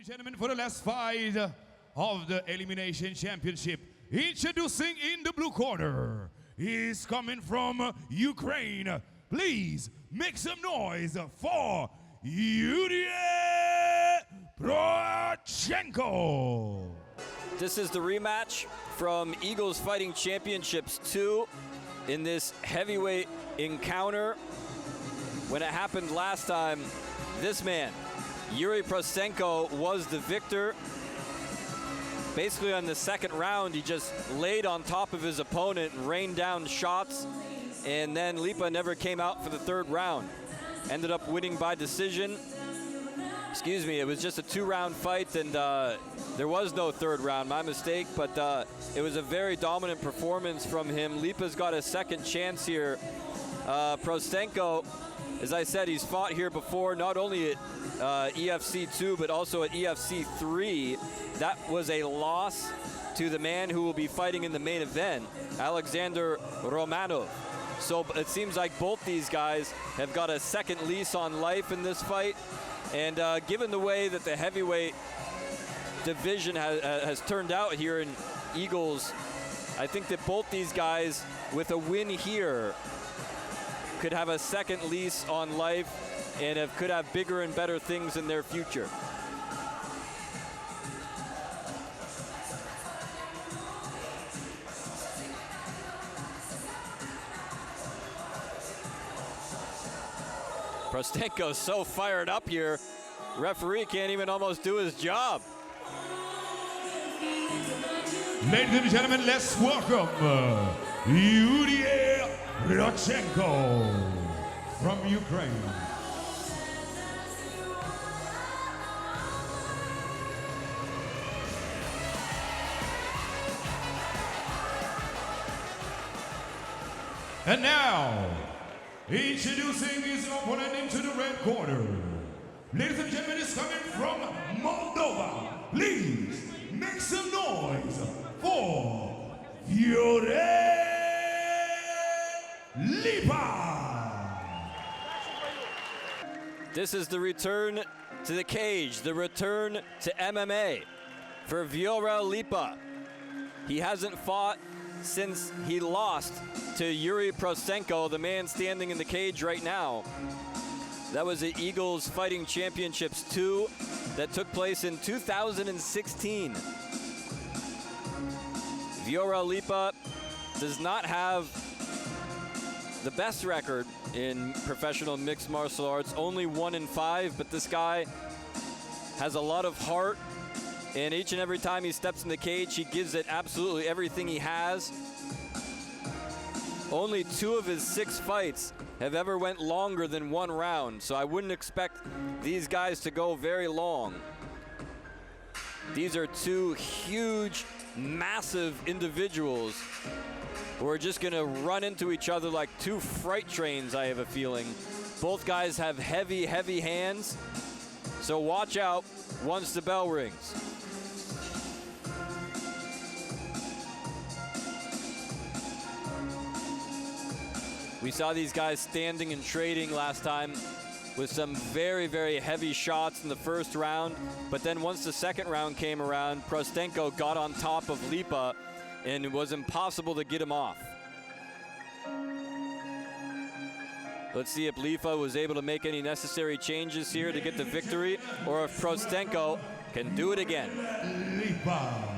Gentlemen, for the last fight of the Elimination Championship, introducing in the blue corner, he's coming from Ukraine. Please make some noise for Yurii Protsenko. This is the rematch from Eagles Fighting Championships 2 in this heavyweight encounter. When it happened last time, this man, Yurii Protsenko, was the victor. Basically on the second round, he just laid on top of his opponent and rained down shots, and then Lipa never came out for the third round. Ended up winning by decision. Excuse me, it was just a two-round fight, and there was no third round, my mistake, but it was a very dominant performance from him. Lipa's got a second chance here. Protsenko, as I said, he's fought here before, not only at EFC 2, but also at EFC 3. That was a loss to the man who will be fighting in the main event, Alexander Romanov. So it seems like both these guys have got a second lease on life in this fight. And given the way that the heavyweight division has turned out here in Eagles, I think that both these guys, with a win here, could have a second lease on life and could have bigger and better things in their future. Protsenko's so fired up here, referee can't even almost do his job. Ladies and gentlemen, let's welcome Yurii Protsenko from Ukraine. And now, introducing his opponent into the red corner. Ladies and gentlemen, he's coming from Moldova. Please make some noise for Viorel Lipa. This is the return to the cage, the return to MMA for Viorel Lipa. He hasn't fought since he lost to Yurii Protsenko, the man standing in the cage right now. That was the Eagles Fighting Championships 2 that took place in 2016. Viorel Lipa does not have the best record in professional mixed martial arts, only 1-5, but this guy has a lot of heart, and each and every time he steps in the cage, he gives it absolutely everything he has. Only 2 of his 6 fights have ever went longer than 1 round, so I wouldn't expect these guys to go very long. These are 2 huge, massive individuals who are just gonna run into each other like 2 freight trains, I have a feeling. Both guys have heavy, heavy hands, so watch out once the bell rings. We saw these guys standing and trading last time with some very, very heavy shots in the first round. But then once the second round came around, Protsenko got on top of Lipa and it was impossible to get him off. Let's see if Lipa was able to make any necessary changes here to get the victory, or if Protsenko can do it again. Lipa.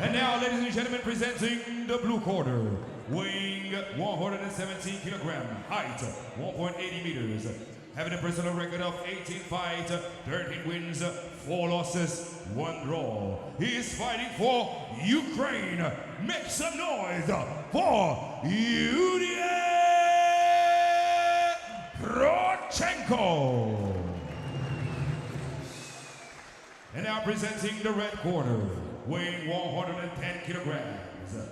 And now, ladies and gentlemen, presenting the blue corner, weighing 117 kilograms, height 1.80 meters, having a personal record of 18 fights, 13 wins, 4 losses, 1 draw. He is fighting for Ukraine. Make some noise for Yurii Protsenko. And now presenting the red corner, weighing 110 kilograms,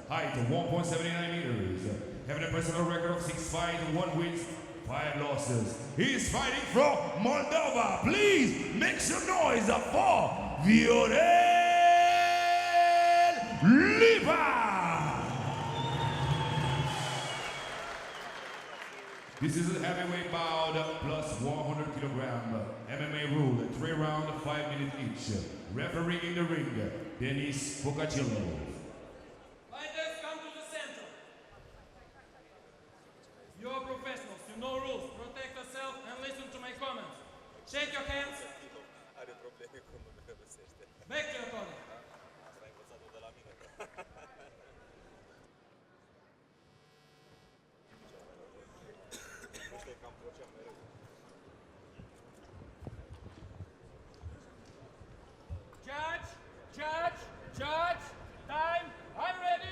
height 1.79 meters, having a personal record of 6 fights, 1 win, 5 losses. He's fighting from Moldova. Please make some noise for Viorel Lipa. This is a heavyweight bout plus 100 kilogram. MMA rule, 3 rounds, 5 minutes each. Referee in the ring, Denis Pokachillo. Fighters, come to the center. You are professionals, you know rules. Protect yourself and listen to my comments. Shake your hands. Back to your opponent. Judge, time, I'm ready,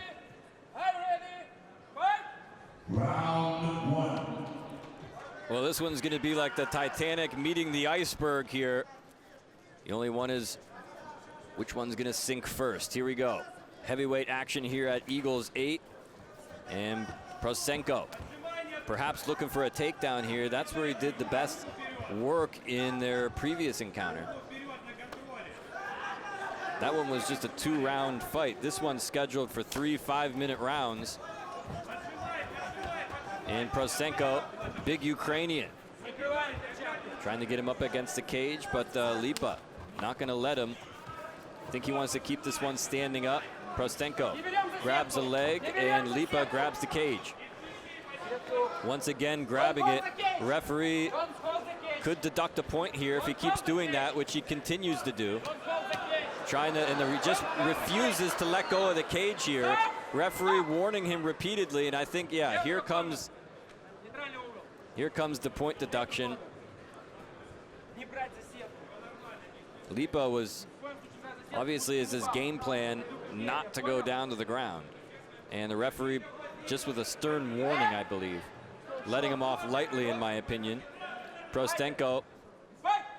fight! Round 1. Well, this one's going to be like the Titanic meeting the iceberg here. The only one is which one's going to sink first. Here we go. Heavyweight action here at Eagles 8. And Protsenko perhaps looking for a takedown here. That's where he did the best work in their previous encounter. That one was just a 2-round fight. This one's scheduled for 3 5-minute rounds. And Protsenko, big Ukrainian, trying to get him up against the cage, but Lipa not going to let him. I think he wants to keep this one standing up. Protsenko grabs a leg, and Lipa grabs the cage. Once again grabbing it. Referee could deduct a point here if he keeps doing that, which he continues to do. Trying to, and he just refuses to let go of the cage here. Referee warning him repeatedly, and I think, yeah, here comes the point deduction. Lipa was obviously is his game plan not to go down to the ground, and the referee just with a stern warning, I believe, letting him off lightly, in my opinion. Protsenko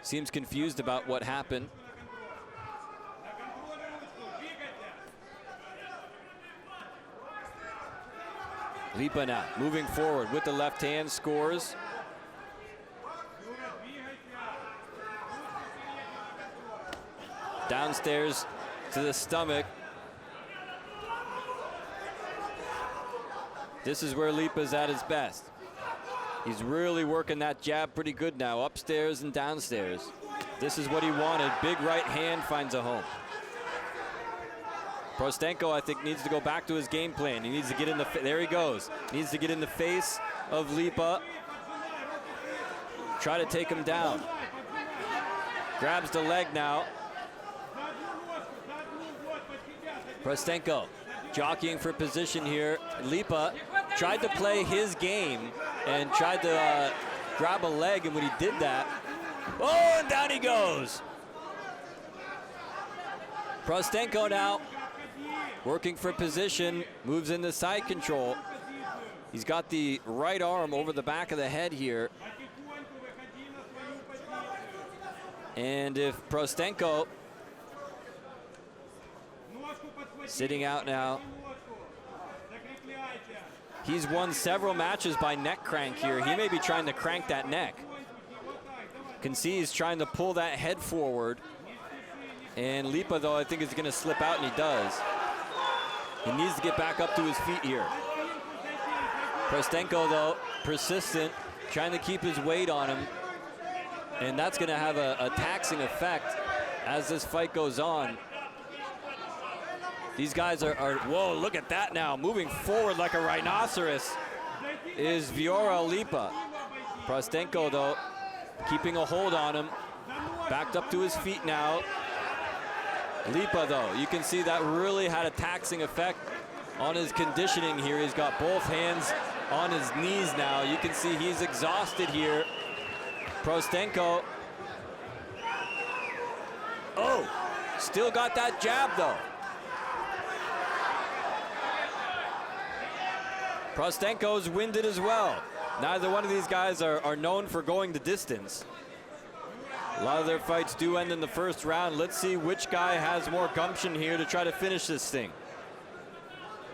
seems confused about what happened. Lipa now moving forward with the left hand, scores. Downstairs to the stomach. This is where Lipa's at his best. He's really working that jab pretty good now, upstairs and downstairs. This is what he wanted. Big right hand finds a home. Protsenko, I think, needs to go back to his game plan. He needs to get in the, there he goes. Needs to get in the face of Lipa. Try to take him down. Grabs the leg now. Protsenko jockeying for position here. Lipa tried to play his game and tried to grab a leg, and when he did that, oh, and down he goes. Protsenko now working for position, moves into side control. He's got the right arm over the back of the head here. And if Protsenko sitting out now, he's won several matches by neck crank here. He may be trying to crank that neck. Can see he's trying to pull that head forward. And Lipa, though, I think is going to slip out, and he does. He needs to get back up to his feet here. Protsenko, though, persistent, trying to keep his weight on him. And that's going to have a taxing effect as this fight goes on. These guys are, whoa, look at that now. Moving forward like a rhinoceros is Viorel Lipa. Protsenko, though, keeping a hold on him. Backed up to his feet now. Lipa, though, you can see that really had a taxing effect on his conditioning here. He's got both hands on his knees now. You can see he's exhausted here. Protsenko. Oh, still got that jab, though. Protsenko's winded as well. Neither one of these guys are known for going the distance. A lot of their fights do end in the first round. Let's see which guy has more gumption here to try to finish this thing.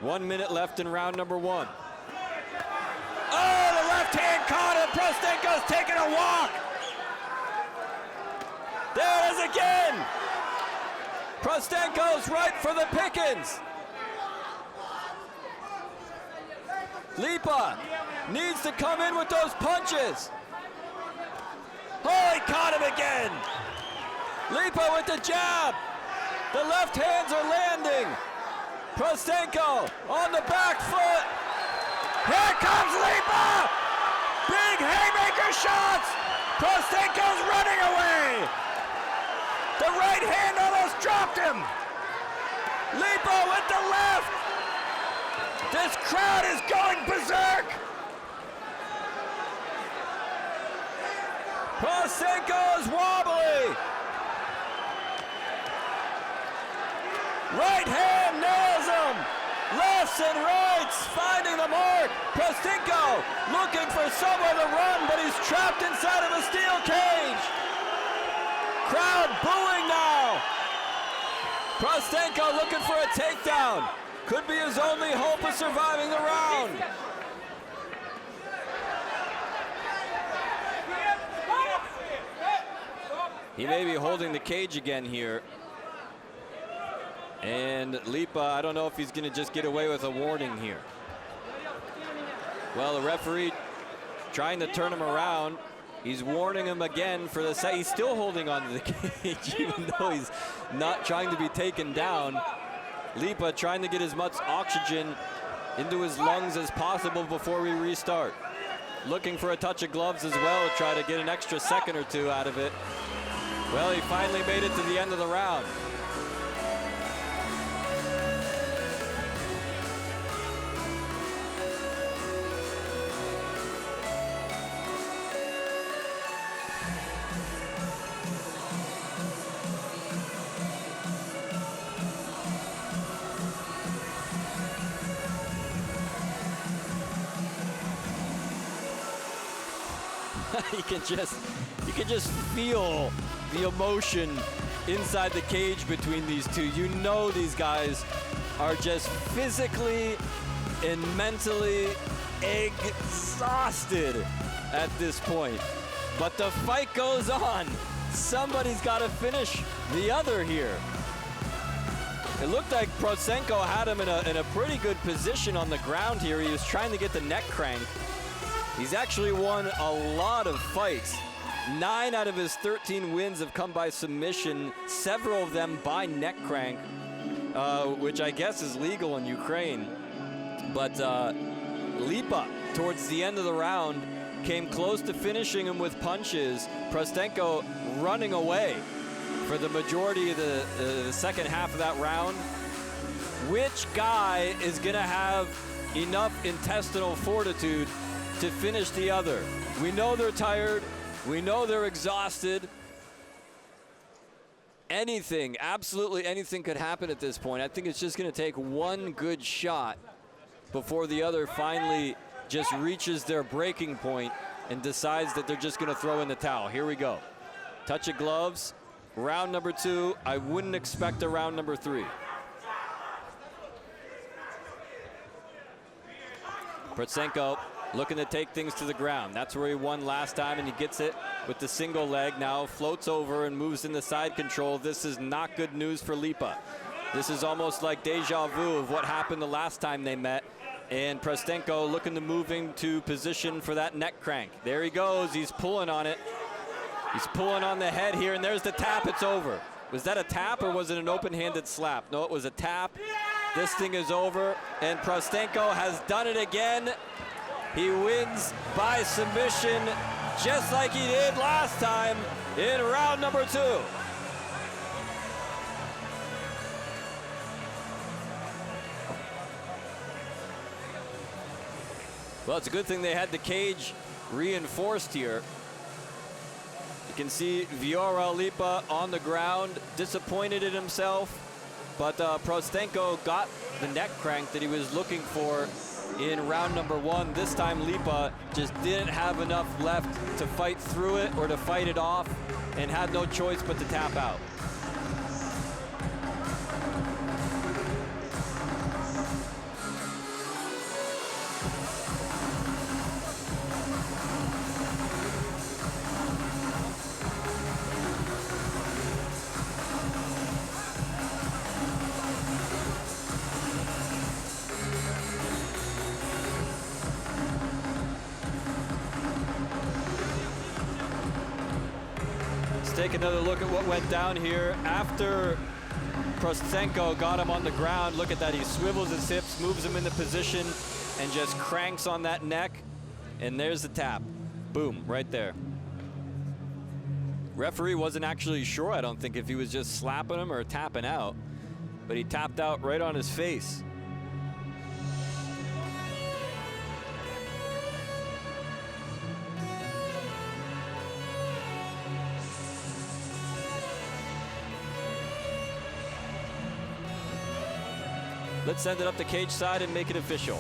1 minute left in round number 1. Oh, the left hand caught him. Protsenko's taking a walk. There it is again. Protsenko's right for the pickings. Lipa needs to come in with those punches. Oh, he caught him again. Lipa with the jab. The left hands are landing. Protsenko on the back foot. Here comes Lipa. Big haymaker shots. Protsenko's running away. The right hand almost dropped him. Lipa with the left. This crowd is going berserk. Protsenko is wobbly. Right hand nails him. Lefts and rights finding the mark. Protsenko looking for somewhere to run, but he's trapped inside of a steel cage. Crowd booing now. Protsenko looking for a takedown. Could be his only hope of surviving the round. He may be holding the cage again here. And Lipa, I don't know if he's going to just get away with a warning here. Well, the referee trying to turn him around. He's warning him again for the set. He's still holding on to the cage, even though he's not trying to be taken down. Lipa trying to get as much oxygen into his lungs as possible before we restart. Looking for a touch of gloves as well to try to get an extra second or two out of it. Well, he finally made it to the end of the round. You can just feel the emotion inside the cage between these two. You know these guys are just physically and mentally exhausted at this point. But the fight goes on. Somebody's got to finish the other here. It looked like Protsenko had him in a pretty good position on the ground here. He was trying to get the neck crank. He's actually won a lot of fights. 9 out of his 13 wins have come by submission, several of them by neck crank, which I guess is legal in Ukraine. But Lipa, towards the end of the round, came close to finishing him with punches. Protsenko running away for the majority of the second half of that round. Which guy is going to have enough intestinal fortitude to finish the other? We know they're tired. We know they're exhausted. Anything, absolutely anything could happen at this point. I think it's just going to take one good shot before the other finally just reaches their breaking point and decides that they're just going to throw in the towel. Here we go. Touch of gloves. Round number 2. I wouldn't expect a round number 3. Protsenko looking to take things to the ground. That's where he won last time, and he gets it with the single leg. Now floats over and moves into side control. This is not good news for Lipa. This is almost like deja vu of what happened the last time they met. And Protsenko looking to move into position for that neck crank. There he goes. He's pulling on it. He's pulling on the head here, and there's the tap. It's over. Was that a tap or was it an open-handed slap? No, it was a tap. This thing is over, and Protsenko has done it again. He wins by submission, just like he did last time in round number 2. Well, it's a good thing they had the cage reinforced here. You can see Viorel Lipa on the ground, disappointed in himself, but Protsenko got the neck crank that he was looking for in round number 1. This time Lipa just didn't have enough left to fight through it or to fight it off, and had no choice but to tap out. take another look at what went down here. After Protsenko got him on the ground, look at that. He swivels his hips, moves him into position, and just cranks on that neck. And there's the tap. Boom, right there. Referee wasn't actually sure, I don't think, if he was just slapping him or tapping out. But he tapped out right on his face. Let's send it up the cage side and make it official.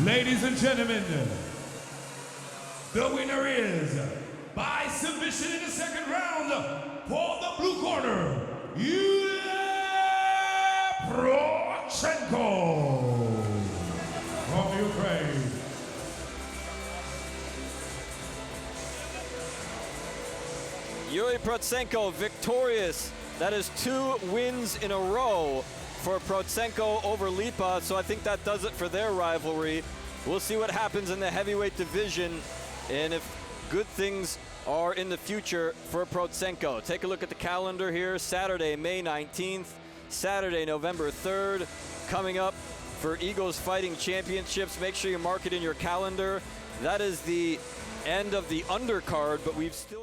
Ladies and gentlemen, the winner is, by submission in the second round, for the blue corner, Yurii Protsenko from Ukraine. Yurii Protsenko victorious. That is 2 wins in a row for Protsenko over Lipa, so I think that does it for their rivalry. We'll see what happens in the heavyweight division and if good things are in the future for Protsenko. Take a look at the calendar here. Saturday, May 19th, Saturday, November 3rd, coming up for Eagles Fighting Championships. Make sure you mark it in your calendar. That is the end of the undercard, but we've still